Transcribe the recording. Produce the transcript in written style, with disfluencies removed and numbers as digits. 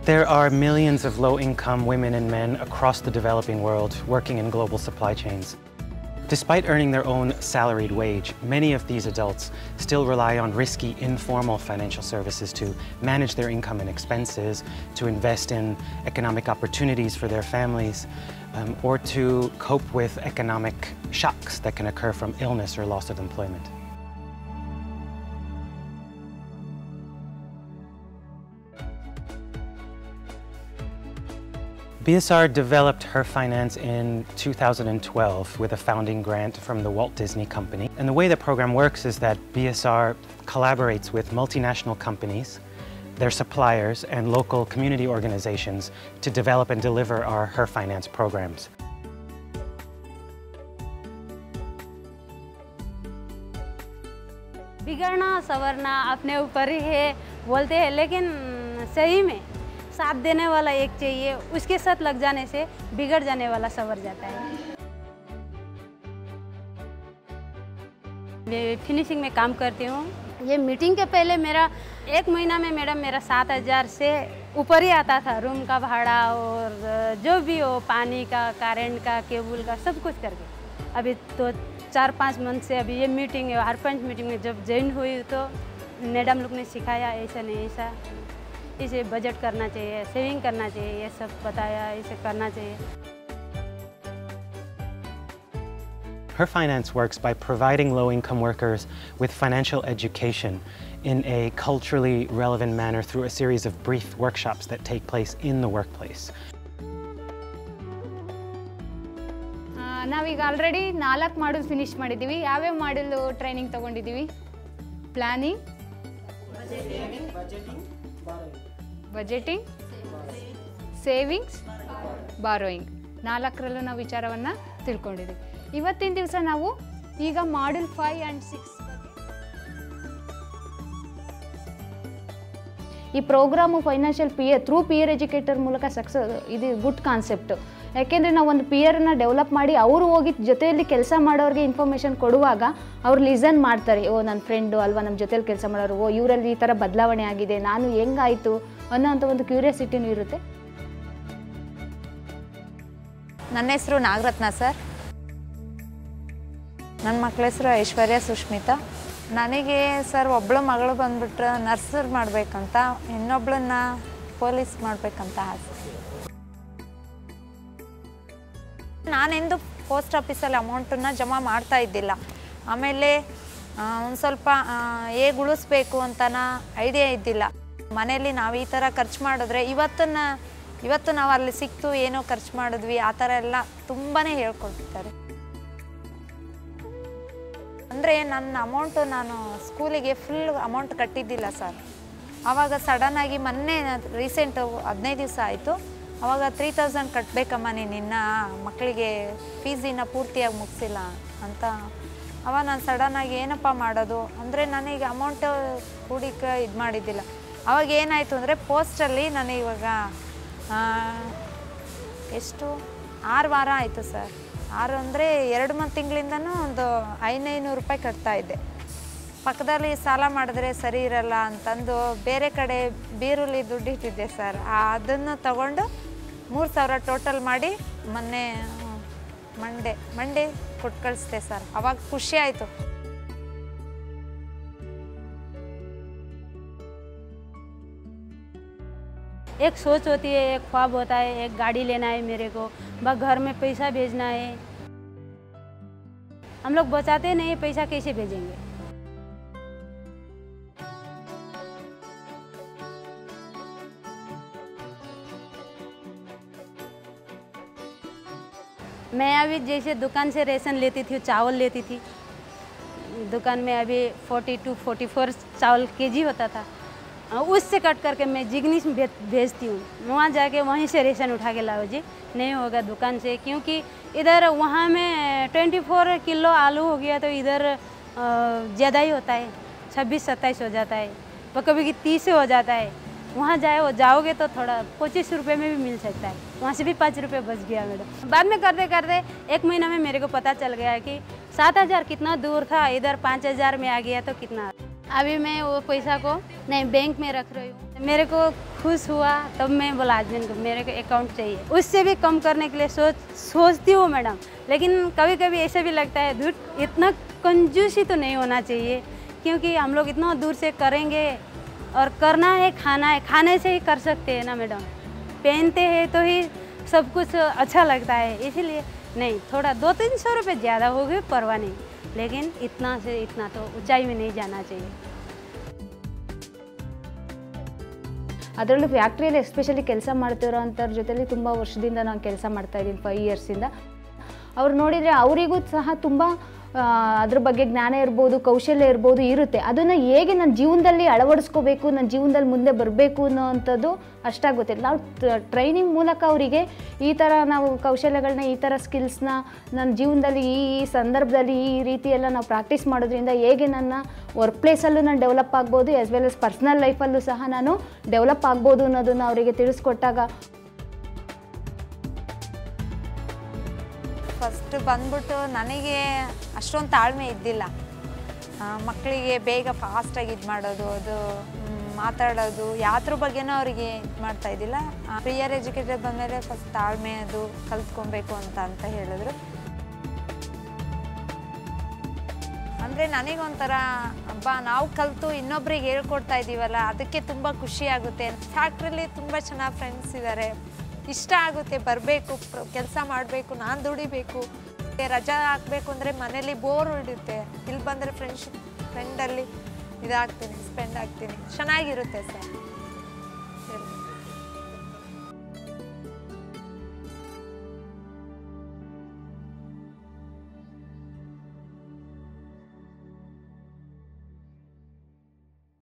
There are millions of low-income women and men across the developing world working in global supply chains. Despite earning their own salaried wage, many of these adults still rely on risky, informal financial services to manage their income and expenses, to invest in economic opportunities for their families, or to cope with economic shocks that can occur from illness or loss of employment. BSR developed Her Finance in 2012 with a founding grant from the Walt Disney Company. And the way the program works is that BSR collaborates with multinational companies, their suppliers, and local community organizations to develop and deliver our Her Finance programs. बिगड़ना संवरना अपने ऊपर ही है बोलते हैं, लेकिन सही में साथ देने वाला एक चाहिए, उसके साथ लग जाने से बिगड़ जाने वाला संवर जाता है। मैं फिनिशिंग में काम करती हूँ। ये मीटिंग के पहले मेरा 1 महीना में मैडम मेरा 7,000 से ऊपर ही आता था, रूम का भाड़ा और जो भी हो, पानी का, करेंट का, केबल का, सब कुछ करके। अभी तो 4-5 मंथ से अभी ये मीटिंग है, हर पंच मीटिंग में जब ज्वाइन हुई तो मैडम लोग ने सिखाया, ऐसा नहीं ऐसा, इसे बजट करना चाहिए, सेविंग करना चाहिए, ये सब बताया, इसे करना चाहिए। Her Finance works by providing low-income workers with financial education in a culturally relevant manner through a series of brief workshops that take place in the workplace. ನಾವೀಗ ಆಲ್ರೆಡಿ 4 ಮಾಡ್ಯೂಲ್ ಫಿನಿಶ್ ಮಾಡಿದ್ದೀವಿ. ಯಾವ್ಯಾವ ಮಾಡ್ಯೂಲ್ ಟ್ರೈನಿಂಗ್ ತಗೊಂಡಿದ್ದೀವಿ? Planning, budgeting, savings, borrowing, 4ರಲ್ಲೂ ನಾವು ವಿಚಾರವನ್ನು ತಿಳ್ಕೊಂಡಿದ್ದೀವಿ. ಇವತ್ತಿನ ದಿವಸ ನಾವು ಈಗ ಮಾಡ್ಯೂಲ್ 5 ಆ್ಯಂಡ್ 6 ಈ ಪ್ರೋಗ್ರಾಮು ಫೈನಾನ್ಷಿಯಲ್ ಪಿಯರ್ ಎಜುಕೇಟರ್ ಮೂಲಕ ಸಕ್ಸಸ್, ಇದು ಗುಡ್ ಕಾನ್ಸೆಪ್ಟು. ಯಾಕೆಂದರೆ ನಾವು ಒಂದು ಪಿಯರನ್ನು ಡೆವಲಪ್ ಮಾಡಿ ಅವರು ಹೋಗಿ ಜೊತೆಯಲ್ಲಿ ಕೆಲಸ ಮಾಡೋರಿಗೆ ಇನ್ಫಾರ್ಮೇಷನ್ ಕೊಡುವಾಗ ಅವ್ರು ಲಿಸನ್ ಮಾಡ್ತಾರೆ. ಓ ನನ್ನ ಫ್ರೆಂಡು ಅಲ್ವಾ, ನಮ್ಮ ಜೊತೆಲಿ ಕೆಲಸ ಮಾಡೋರು, ಓ ಇವರಲ್ಲಿ ಈ ಥರ ಬದಲಾವಣೆ ಆಗಿದೆ, ನಾನು ಹೆಂಗಾಯಿತು ಅನ್ನೋಂಥ ಒಂದು ಕ್ಯೂರಿಯಾಸಿಟಿನೂ ಇರುತ್ತೆ. ನನ್ನ ಹೆಸರು ನಾಗರತ್ನ ಸರ್. ನನ್ನ ಮಕ್ಕಳ ಹೆಸರು ಐಶ್ವರ್ಯ, ಸುಷ್ಮಿತಾ. ನನಗೆ ಸರ್ ಒಬ್ಬಳು ಮಗಳು ಬಂದುಬಿಟ್ರೆ ನರ್ಸರ್ ಮಾಡಬೇಕಂತ, ಇನ್ನೊಬ್ಳನ್ನ ಪೊಲೀಸ್ ಮಾಡಬೇಕಂತ ಆಸೆ. ನಾನೆಂದು ಪೋಸ್ಟ್ ಆಫೀಸಲ್ಲಿ ಅಮೌಂಟನ್ನು ಜಮಾ ಮಾಡ್ತಾ ಇದ್ದಿಲ್ಲ. ಆಮೇಲೆ ಒಂದು ಸ್ವಲ್ಪ ಹೇಗೆ ಉಳಿಸ್ಬೇಕು ಅಂತನ ಐಡಿಯಾ ಇದ್ದಿಲ್ಲ. ಮನೆಯಲ್ಲಿ ನಾವು ಈ ಥರ ಖರ್ಚು ಮಾಡಿದ್ರೆ ಇವತ್ತು ನಾವು ಅಲ್ಲಿ ಸಿಕ್ತು ಏನೋ ಖರ್ಚು ಮಾಡಿದ್ವಿ ಆ ಥರ ಎಲ್ಲ ತುಂಬಾ ಹೇಳ್ಕೊಡ್ತಾರೆ. ಅಂದರೆ ನನ್ನ ಅಮೌಂಟು ನಾನು ಸ್ಕೂಲಿಗೆ ಫುಲ್ ಅಮೌಂಟ್ ಕಟ್ಟಿದ್ದಿಲ್ಲ ಸರ್. ಆವಾಗ ಸಡನ್ನಾಗಿ ಮೊನ್ನೆ ರೀಸೆಂಟು 15 ದಿವಸ ಆಯಿತು. ಆವಾಗ 3,000 ಕಟ್ಟಬೇಕಮ್ಮ, ನೀನಿನ್ನ ಮಕ್ಕಳಿಗೆ ಫೀಸಿನ ಪೂರ್ತಿಯಾಗಿ ಮುಗಿಸಿಲ್ಲ ಅಂತ. ಆವಾಗ ನಾನು ಸಡನ್ನಾಗಿ ಏನಪ್ಪ ಮಾಡೋದು ಅಂದರೆ ನನಗೆ ಅಮೌಂಟು ಕೂಡಿಕೆ ಇದು ಮಾಡಿದ್ದಿಲ್ಲ. ಆವಾಗ ಏನಾಯಿತು ಅಂದರೆ ಪೋಸ್ಟಲ್ಲಿ ನಾನು ಇವಾಗ ಎಷ್ಟು 6 ವಾರ ಆಯಿತು ಸರ್. 6 ಅಂದರೆ 2 ತಿಂಗಳಿಂದನೂ ಒಂದು 500 ರೂಪಾಯಿ ಕಟ್ತಾಯಿದ್ದೆ. ಪಕ್ಕದಲ್ಲಿ ಸಾಲ ಮಾಡಿದ್ರೆ ಸರಿ ಇರಲ್ಲ ಅಂತಂದು ಬೇರೆ ಕಡೆ ಬೀರುಲಿ ದುಡ್ಡು ಇಟ್ಟಿದ್ದೆ ಸರ್. ಅದನ್ನು ತಗೊಂಡು 3,000 ಟೋಟಲ್ ಮಾಡಿ ಮೊನ್ನೆ ಮಂಡೇ ಕೊಟ್ಟು ಕಳಿಸ್ದೆ ಸರ್. ಅವಾಗ ಖುಷಿ ಆಯಿತು. एक सोच होती है, एक ख्वाब होता है, एक गाड़ी लेना है मेरे को, बस घर में पैसा भेजना है। हम लोग बचाते नहीं, पैसा कैसे भेजेंगे? मैं अभी जैसे दुकान से राशन लेती थी, चावल लेती थी, दुकान में अभी 42-44 चावल केजी होता था, उससे कट करके मैं जिग्नीस भेजती हूँ। वहाँ जाके वहीं से रेशन उठा के लाओ जी, नहीं होगा दुकान से, क्योंकि इधर वहाँ में 24 किलो आलू हो गया तो इधर ज़्यादा ही होता है, 26-27 हो जाता है, पर कभी 30 हो जाता है। वहाँ जाओगे तो थोड़ा 25 रुपये में भी मिल सकता है, वहाँ से भी 5 रुपये बच गया मैडम। बाद में करते करते 1 महीना में मेरे को पता चल गया कि 7,000 कितना दूर था, इधर 5,000 में आ गया तो कितना। अभी मैं वो पैसा को नहीं बैंक में रख रही हूँ। मेरे को खुश हुआ तब मैं बोला हस्बैंड को मेरे को अकाउंट चाहिए, उससे भी कम करने के लिए सोचती हूँ मैडम। लेकिन कभी कभी ऐसा भी लगता है दूर इतना कंजूसी तो नहीं होना चाहिए, क्योंकि हम लोग इतना दूर से करेंगे और करना है, खाने से ही कर सकते हैं ना मैडम। पहनते हैं तो ही सब कुछ अच्छा लगता है, इसीलिए नहीं, थोड़ा 200-300 रुपये ज़्यादा हो गए परवाह नहीं, लेकिन इतना से इतना तो ऊंचाई में नहीं जाना चाहिए। ಅದರಲ್ಲೂ ಫ್ಯಾಕ್ಟ್ರಿಯಲ್ಲಿ ಎಸ್ಪೆಷಲಿ ಕೆಲಸ ಮಾಡ್ತಿರೋ ಅಂಥವ್ರ ಜೊತೆಲಿ ತುಂಬ ವರ್ಷದಿಂದ ನಾನು ಕೆಲಸ ಮಾಡ್ತಾಯಿದ್ದೀನಿ, 5 ಇಯರ್ಸಿಂದ. ಅವ್ರು ನೋಡಿದರೆ ಅವರಿಗೂ ಸಹ ತುಂಬ ಅದ್ರ ಬಗ್ಗೆ ಜ್ಞಾನ ಇರ್ಬೋದು, ಕೌಶಲ್ಯ ಇರ್ಬೋದು ಇರುತ್ತೆ. ಅದನ್ನು ಹೇಗೆ ನನ್ನ ಜೀವನದಲ್ಲಿ ಅಳವಡಿಸ್ಕೋಬೇಕು, ನನ್ನ ಜೀವನದಲ್ಲಿ ಮುಂದೆ ಬರಬೇಕು ಅನ್ನೋವಂಥದ್ದು ಅಷ್ಟಾಗಿ ಗೊತ್ತಿಲ್ಲ. ನಾವು ಟ್ರೈನಿಂಗ್ ಮೂಲಕ ಅವರಿಗೆ ಈ ಥರ ನಾವು ಕೌಶಲ್ಯಗಳನ್ನ, ಈ ಥರ ಸ್ಕಿಲ್ಸ್ನ ನನ್ನ ಜೀವನದಲ್ಲಿ ಈ ಸಂದರ್ಭದಲ್ಲಿ ಈ ರೀತಿ ಎಲ್ಲ ನಾವು ಪ್ರಾಕ್ಟೀಸ್ ಮಾಡೋದ್ರಿಂದ ಹೇಗೆ ನನ್ನ ವರ್ಕ್ ಪ್ಲೇಸಲ್ಲೂ ನಾನು ಡೆವಲಪ್ ಆಗ್ಬೋದು, ಆ್ಯಸ್ ವೆಲ್ ಆಸ್ ಪರ್ಸ್ನಲ್ ಲೈಫಲ್ಲೂ ಸಹ ನಾನು ಡೆವಲಪ್ ಆಗ್ಬೋದು ಅನ್ನೋದನ್ನು ಅವರಿಗೆ ತಿಳಿಸ್ಕೊಟ್ಟಾಗ ಫಸ್ಟ್ ಬಂದ್ಬಿಟ್ಟು ನನಗೆ ಅಷ್ಟೊಂದು ತಾಳ್ಮೆ ಇದ್ದಿಲ್ಲ. ಮಕ್ಕಳಿಗೆ ಬೇಗ ಫಾಸ್ಟಾಗಿ ಇದು ಮಾಡೋದು, ಅದು ಮಾತಾಡೋದು ಯಾವ್ದ್ರ ಬಗ್ಗೆನೂ ಅವರಿಗೆ ಇದು ಮಾಡ್ತಾ ಇದ್ದಿಲ್ಲ. ಪ್ರಿಯರ್ ಎಜುಕೇಟೆಡ್ ಬಂದಮೇಲೆ ಫಸ್ಟ್ ತಾಳ್ಮೆ ಅದು ಕಲ್ತ್ಕೊಬೇಕು ಅಂತ ಹೇಳಿದ್ರು. ಅಂದರೆ ನನಗೊಂಥರ ಹಬ್ಬ, ನಾವು ಕಲಿತು ಇನ್ನೊಬ್ರಿಗೆ ಹೇಳ್ಕೊಡ್ತಾ ಇದ್ದೀವಲ್ಲ, ಅದಕ್ಕೆ ತುಂಬ ಖುಷಿ ಆಗುತ್ತೆ. ಫ್ಯಾಕ್ಟ್ರಿಲಿ ತುಂಬ ಚೆನ್ನಾಗಿ ಫ್ರೆಂಡ್ಸ್ ಇದ್ದಾರೆ, ಇಷ್ಟ ಆಗುತ್ತೆ, ಬರಬೇಕು, ಕೆಲಸ ಮಾಡಬೇಕು, ನಾನು ದುಡಿಬೇಕು. ರಜಾ ಹಾಕಬೇಕು ಅಂದರೆ ಮನೇಲಿ ಬೋರ್ ಹೊಡಿಯುತ್ತೆ, ಇಲ್ಲಿ ಬಂದರೆ ಫ್ರೆಂಡಲ್ಲಿ ಇದಾಗ್ತೀನಿ, ಸ್ಪೆಂಡ್ ಆಗ್ತೀನಿ, ಚೆನ್ನಾಗಿರುತ್ತೆ ಸರ್.